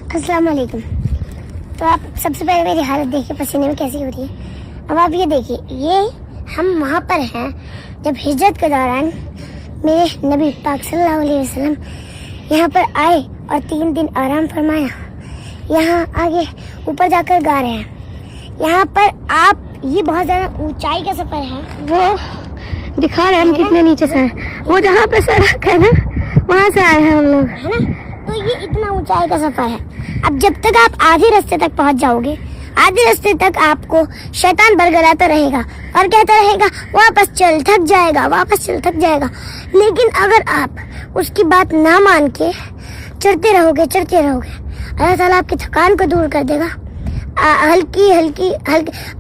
अस्सलाम वालेकुम। तो आप सबसे पहले मेरी हालत देखिए पसीने में कैसी हो रही है। अब आप ये देखिए, ये हम वहाँ पर हैं जब हिजरत के दौरान मेरे नबी पाक सल्लल्लाहु अलैहि वसल्लम यहाँ पर आए और 3 दिन आराम फरमाया। यहाँ आगे ऊपर जाकर गा रहे हैं। यहाँ पर आप ये बहुत ज़्यादा ऊंचाई का सफ़र है, वो दिखा रहे हैं हम कितने नीचे से हैं। वो जहाँ पे सड़क है ना, वहाँ से आए हैं हम लोग, है ना। तो ये इतना ऊंचाई का सफ़र है। अब जब तक आप आधे रास्ते तक पहुँच जाओगे, आधे रास्ते तक आपको शैतान बरगलाता रहेगा और कहता रहेगा वापस चल, थक जाएगा, वापस चल, थक जाएगा। लेकिन अगर आप उसकी बात ना मान के चढ़ते रहोगे अल्लाह ताला आपकी थकान को दूर कर देगा। हल्की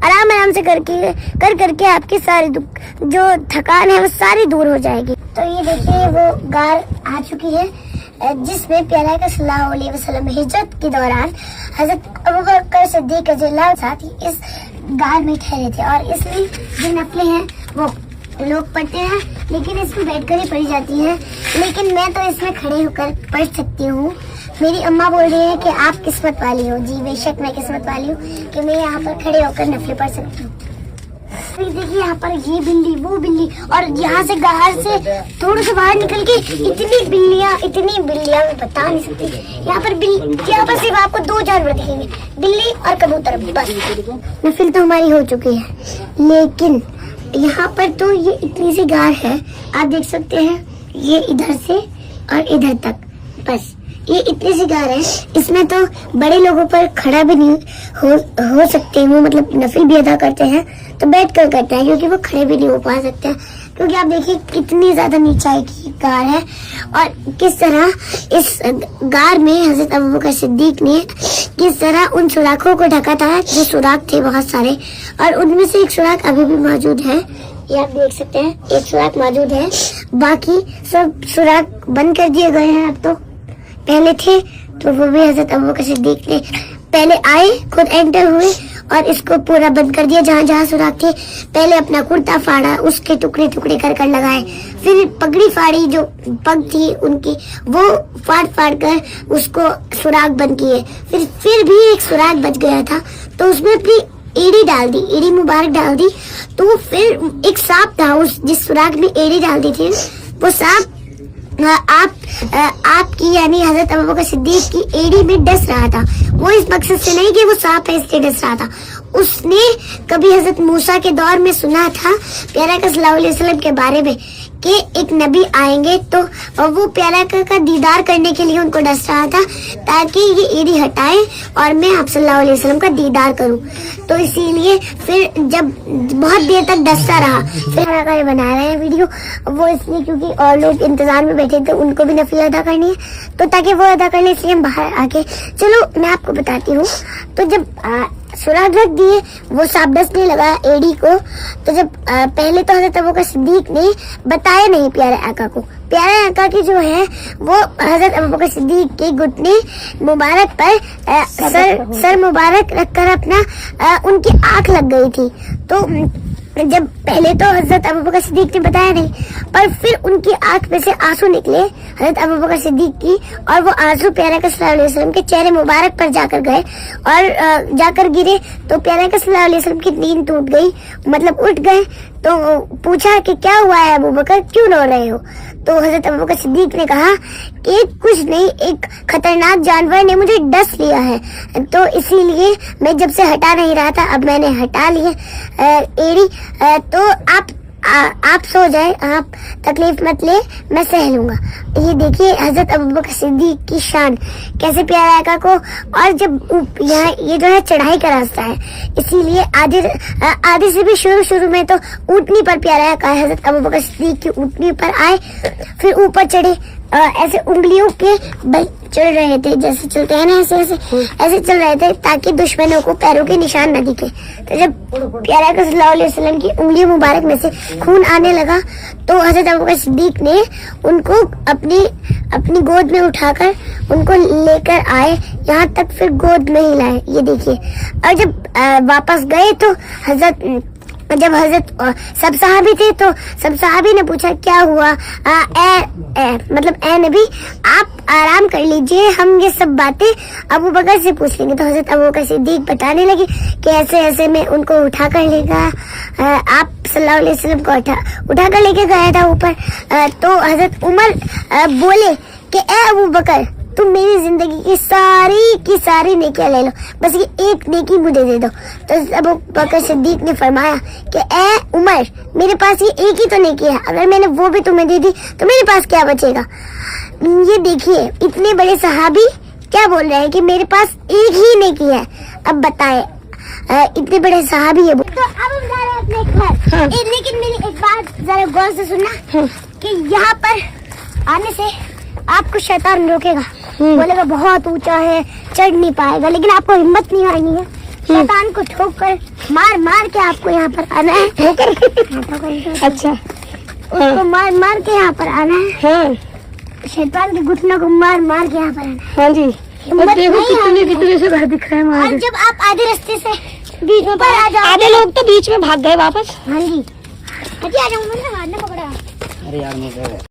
आराम से करके आपकी सारी जो थकान है वो सारी दूर हो जाएगी। तो ये देखिए वो गार आ चुकी है जिसमें प्यारा का सल्लल्लाहु अलैहि वसल्लम हिजरत के दौरान हजरत अबू बकर सिद्दीक रज़ियल्लाहु साथ ही इस गार में ठहरे थे। और इसमें जो नफलें हैं वो लोग पढ़ते हैं, लेकिन इसमें बैठकर ही पढ़ी जाती हैं। लेकिन मैं तो इसमें खड़े होकर पढ़ सकती हूँ। मेरी अम्मा बोल रही है कि आप किस्मत वाली हो। जी बेशक मैं किस्मत वाली हूँ कि मैं यहाँ पर खड़े होकर नफले पढ़ सकती हूँ। देखिए यहाँ पर ये बिल्ली, वो बिल्ली, और यहाँ से गार से थोड़ा सा बाहर निकल के इतनी बिल्लियाँ मैं बता नहीं सकती। यहाँ पर सिर्फ आपको 2 जानवर दिखेंगे, बिल्ली और कबूतर, बस। नफिल तो हमारी हो चुकी है, लेकिन यहाँ पर तो ये इतनी सी गार है, आप देख सकते हैं, ये इधर से और इधर तक, बस ये इतनी सी गार है। इसमें तो बड़े लोगों पर खड़ा भी नहीं हो सकते, वो मतलब नफिल भी अदा करते हैं तो बैठ कर करते हैं, क्योंकि वो खड़े भी नहीं हो पा सकते हैं। क्योंकि आप देखिए कितनी ज्यादा नीचाई की गार है और किस तरह इस गार में हजरत अबू बकर सिद्दीक ने किस तरह उन सुराखों को ढका था, जो सुराख थे बहुत सारे, और उनमें से एक सुराख अभी भी मौजूद है। ये आप देख सकते हैं, एक सुराख मौजूद है, बाकी सब सुराख बंद कर दिए गए हैं। अब तो पहले थे तो वो भी हजरत अबू बकर सिद्दीक ने पहले आए, खुद एंटर हुए और इसको पूरा बंद कर दिया। जहाँ जहाँ सुराख थे पहले अपना कुर्ता फाड़ा, उसके टुकड़े कर लगाए, फिर पगड़ी फाड़ी, जो पग थी उनकी वो फाड़ कर उसको सुराख बंद किए। फिर भी एक सुराख बच गया था तो उसमें अपनी एड़ी डाल दी, एड़ी मुबारक डाल दी। तो फिर एक सांप था उस जिस सुराख में एड़ी डाल दी थी, वो सांप आपकी यानी हजरत अबू बकर सिद्दीक की एड़ी में डस रहा था। वो इस मकसद से नहीं कि वो सांप है इसलिए डस रहा था। उसने कभी हजरत मूसा के दौर में सुना था प्यारा का सल्लल्लाहु अलैहि वसल्लम के बारे में कि एक नबी आएंगे, तो वो प्यारा का दीदार करने के लिए उनको डस रहा था ताकि ये एड़ी हटाए और मैं आप सल्लल्लाहु अलैहि वसल्लम का दीदार करूं। तो इसीलिए फिर जब बहुत देर तक डसता रहा, फिर बना रहे हैं वीडियो वो इसलिए क्योंकि और लोग इंतजार में बैठे थे, उनको भी नफिल अदा करनी है, तो ताकि वो अदा कर ले इसलिए हम बाहर आके। चलो मैं आपको बताती हूँ। तो जब सुराख रख दिए, वो सांप डसने लगा एड़ी को, तो जब पहले तो हजरत अबू बकर सिद्दीक ने बताया नहीं प्यारे आका को। प्यारे आका की जो है वो हजरत अबू बकर सिद्दीक के घुटने मुबारक पर सर मुबारक रखकर अपना उनकी आंख लग गई थी। तो जब पहले तो हजरत अबू बकर सिद्दीक ने बताया नहीं, पर फिर उनकी आंख में से आंसू निकले हजरत अबू बकर सिद्दीक की, और वो आंसू प्यारा का सल्लल्लाहु अलैहि वसल्लम के चेहरे मुबारक पर जाकर गए और जाकर गिरे। तो प्यारा का सल्लल्लाहु अलैहि वसल्लम की नींद टूट गई, मतलब उठ गए। तो पूछा कि क्या हुआ है अबू बकर, क्यों रो रहे हो? तो हजरत अबू बकर सिद्दीक ने कहा कि कुछ नहीं, एक खतरनाक जानवर ने मुझे डस लिया है, तो इसीलिए मैं जब से हटा नहीं रहा था, अब मैंने हटा ली है एड़ी। तो आप सो जाए, आप तकलीफ मत ले, मैं सह लूंगा। ये देखिए हजरत अबू बकर सिद्दीक की शान कैसे प्यारा आका को। और जब यहाँ ये जो है चढ़ाई का रास्ता है, इसीलिए आधे से भी शुरू में तो ऊंटनी पर प्यारा आका हजरत अबू बकर सिद्दीक की ऊंटनी पर आए, फिर ऊपर चढ़े, ऐसे उंगलियों के बल चल रहे थे, जैसे चलते हैं ना ऐसे चल रहे थे ताकि दुश्मनों को पैरों के निशान न दिखे। तो जब प्यारा का सल्लल्लाहु अलैहि वसल्लम की उंगली मुबारक में से खून आने लगा, तो हजरत अबू बकर सिद्दीक ने उनको अपनी गोद में उठाकर उनको लेकर आए, यहाँ तक फिर गोद में ही लाए। ये देखिए। और जब वापस गए तो हजरत जब हजरत सब सहाबी थे तो सब सहाबी ने पूछा क्या हुआ, मतलब ए नबी आप आराम कर लीजिए, हम ये सब बातें अबू बकर से पूछ लेंगे। तो हजरत अबू बकर सिद्दीक बताने लगे कि ऐसे ऐसे में उनको उठा कर लेगा, आप सल्लल्लाहु अलैहि वसल्लम को उठा कर लेके गया था ऊपर। तो हजरत उमर बोले कि ए अबू बकर तुम मेरी जिंदगी की सारी नेकियां ले लो, बस ये एक नेकी मुझे दे दो। तो अबू बकर सिद्दीक ने फरमाया कि ए उमर मेरे पास ये एक ही तो नेकी है, अगर मैंने वो भी तुम्हें दे दी तो मेरे पास क्या बचेगा। ये देखिए इतने बड़े सहाबी क्या बोल रहे हैं कि मेरे पास एक ही नेकी है। अब बताएं इतने बड़े सहाबी है। तो अब हम जा रहे हैं अपने घर। हाँ। लेकिन मेरी एक बात जरा गौर से सुनना कि यहाँ पर आने से आपको शैतान रोकेगा, बोलेगा बहुत ऊंचा है चढ़ नहीं पाएगा, लेकिन आपको हिम्मत नहीं हारनी है। शैतान को ठोक कर मार के आपको यहाँ पर आना है। अच्छा उसको मार के यहाँ पर आना है। हाँ शैतान के घुटनों को मार के यहाँ पर आना है। हाँ जी। हिम्मत और देखो नहीं हारनी है। कितने से घर दिख रहे हैं और हमारे। जब आप आधे रास्ते से बीच में पर आ जाओ, आधे लोग तो बीच में भाग गए वापस। हाँ जी आ जाऊंगा ना, हाथ ना पकड़ा। अरे यार मैं